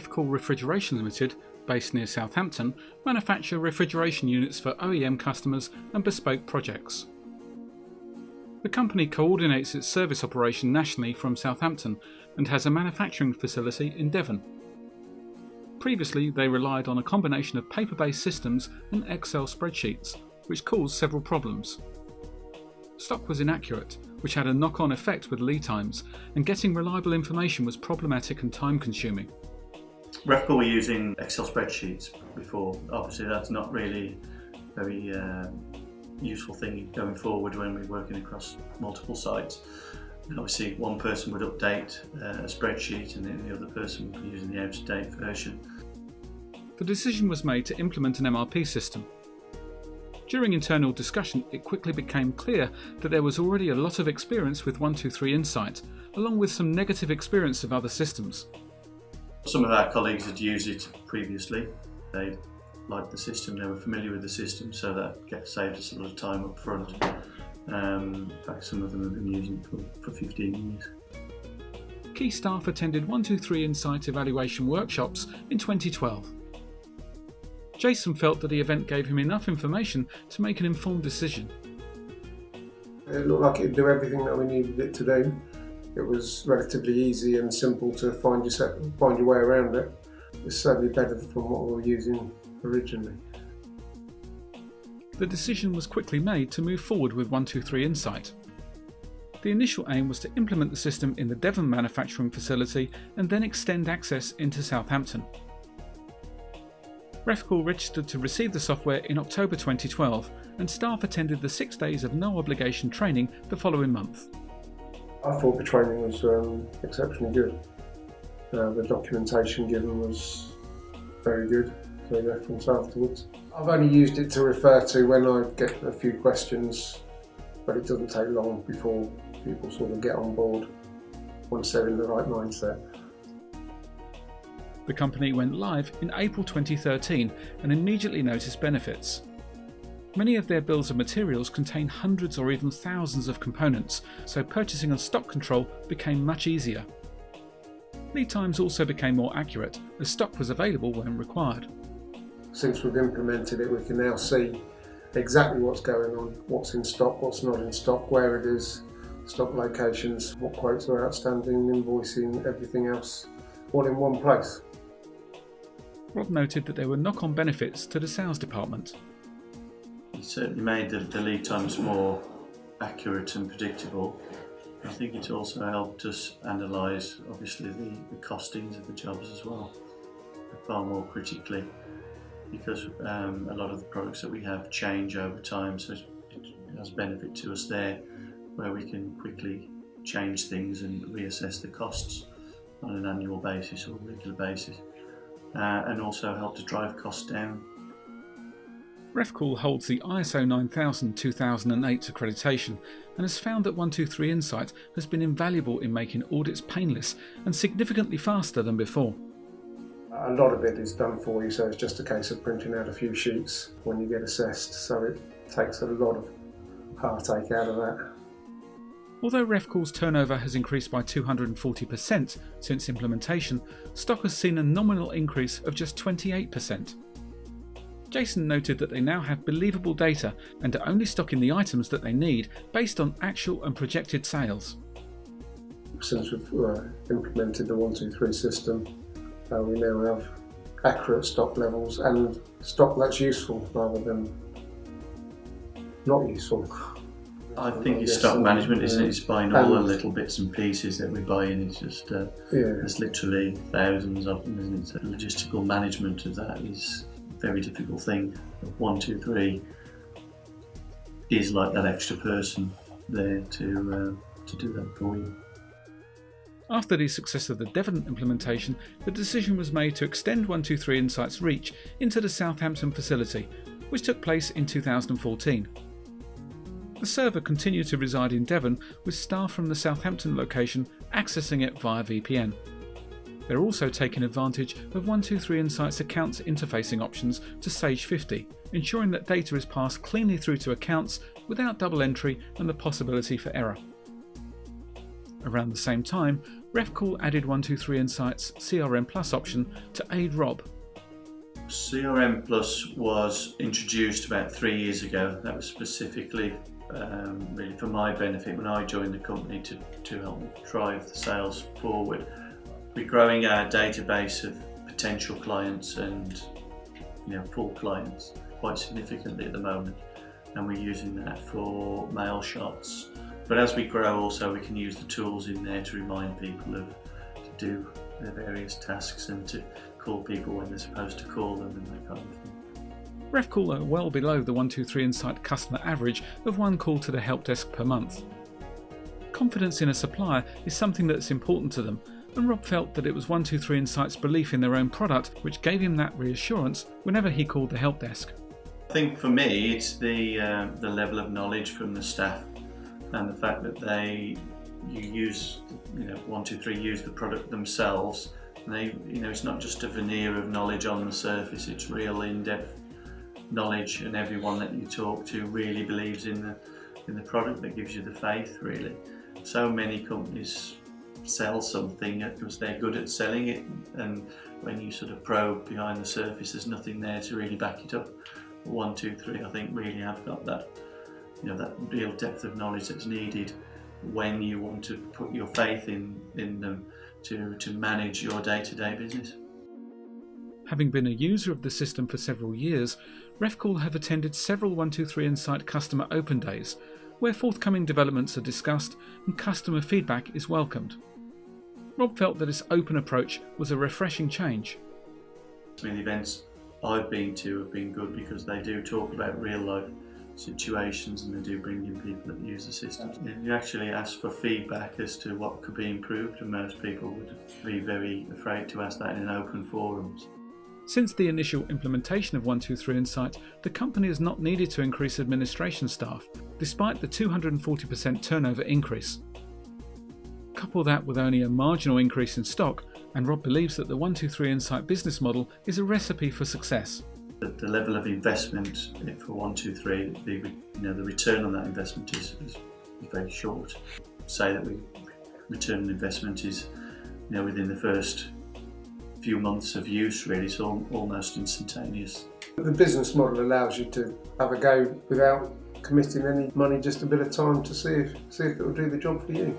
Refcool Refrigeration Ltd, based near Southampton, manufacture refrigeration units for OEM customers and bespoke projects. The company coordinates its service operation nationally from Southampton and has a manufacturing facility in Devon. Previously, they relied on a combination of paper-based systems and Excel spreadsheets, which caused several problems. Stock was inaccurate, which had a knock-on effect with lead times, and getting reliable information was problematic and time-consuming. Refcool were using Excel spreadsheets before. Obviously that's not really a very useful thing going forward when we're working across multiple sites. And obviously one person would update a spreadsheet and then the other person would be using the out-of-date version. The decision was made to implement an MRP system. During internal discussion, it quickly became clear that there was already a lot of experience with 123 Insight, along with some negative experience of other systems. Some of our colleagues had used it previously. They liked the system, they were familiar with the system, so that saved us a lot of time up front. In fact, some of them have been using it for 15 years. Key staff attended 123 Insight evaluation workshops in 2012. Jason felt that the event gave him enough information to make an informed decision. It looked like it'd do everything that we needed it to do. It was relatively easy and simple to find your way around it. It's certainly better from what we were using originally. The decision was quickly made to move forward with 123 Insight. The initial aim was to implement the system in the Devon manufacturing facility and then extend access into Southampton. Refcool registered to receive the software in October 2012 and staff attended the 6 days of no obligation training the following month. I thought the training was exceptionally good. The documentation given was very good for reference afterwards. I've only used it to refer to when I get a few questions, but it doesn't take long before people sort of get on board once they're in the right mindset. The company went live in April 2013 and immediately noticed benefits. Many of their bills of materials contain hundreds or even thousands of components, so purchasing and stock control became much easier. Lead times also became more accurate, as stock was available when required. Since we've implemented it, we can now see exactly what's going on, what's in stock, what's not in stock, where it is, stock locations, what quotes are outstanding, invoicing, everything else, all in one place. Rob noted that there were knock-on benefits to the sales department. It certainly made the lead times more accurate and predictable. I think it also helped us analyse, obviously, the costings of the jobs as well, far more critically, because a lot of the products that we have change over time, so it has benefit to us there, where we can quickly change things and reassess the costs on an annual basis or regular basis, and also help to drive costs down. Refcool holds the ISO 9000-2008 accreditation and has found that 123 Insight has been invaluable in making audits painless and significantly faster than before. A lot of it is done for you, so it's just a case of printing out a few sheets when you get assessed, so it takes a lot of heartache out of that. Although Refcool's turnover has increased by 240% since implementation, stock has seen a nominal increase of just 28%. Jason noted that they now have believable data and are only stocking the items that they need based on actual and projected sales. Since we've implemented the 123 system, we now have accurate stock levels and stock that's useful rather than not useful. I think it's stock management, isn't it? It's buying all the little bits and pieces that we're buying. It's just there's literally thousands of them, isn't it? So the logistical management of that is a very difficult thing. 123 is like that extra person there to do that for you. After the success of the Devon implementation, the decision was made to extend 123 Insight's reach into the Southampton facility, which took place in 2014. The server continued to reside in Devon, with staff from the Southampton location accessing it via VPN. They're also taking advantage of 123 Insight's accounts interfacing options to Sage 50, ensuring that data is passed cleanly through to accounts without double entry and the possibility for error. Around the same time, Refcool added 123 Insight's CRM Plus option to aid Rob. CRM Plus was introduced about 3 years ago. That was specifically really for my benefit when I joined the company to help drive the sales forward. We're growing our database of potential clients and full clients quite significantly at the moment, and we're using that for mail shots. But as we grow also, we can use the tools in there to remind people to do their various tasks and to call people when they're supposed to call them and that kind of thing. Refcool are well below the 123 Insight customer average of one call to the help desk per month. Confidence in a supplier is something that's important to them, and Rob felt that it was 123 Insight's belief in their own product which gave him that reassurance whenever he called the help desk. I think for me it's the level of knowledge from the staff and the fact that 123 use the product themselves. And it's not just a veneer of knowledge on the surface, it's real in-depth knowledge, and everyone that you talk to really believes in the product that gives you the faith, really. So many companies sell something because they're good at selling it, and when you sort of probe behind the surface there's nothing there to really back it up. 123 I think really have got that that real depth of knowledge that's needed when you want to put your faith in them to manage your day-to-day business. Having been a user of the system for several years, Refcool have attended several 123 Insight customer open days where forthcoming developments are discussed and customer feedback is welcomed. Rob felt that this open approach was a refreshing change. The events I've been to have been good because they do talk about real life situations and they do bring in people that use the system. You actually ask for feedback as to what could be improved, and most people would be very afraid to ask that in open forums. Since the initial implementation of 123 Insight, the company has not needed to increase administration staff, despite the 240% turnover increase. Couple that with only a marginal increase in stock, and Rob believes that the 123 Insight business model is a recipe for success. The level of investment for 123, the return on that investment is very short. Say that return on investment is within the first few months of use, really, it's almost instantaneous. The business model allows you to have a go without committing any money, just a bit of time to see if it will do the job for you.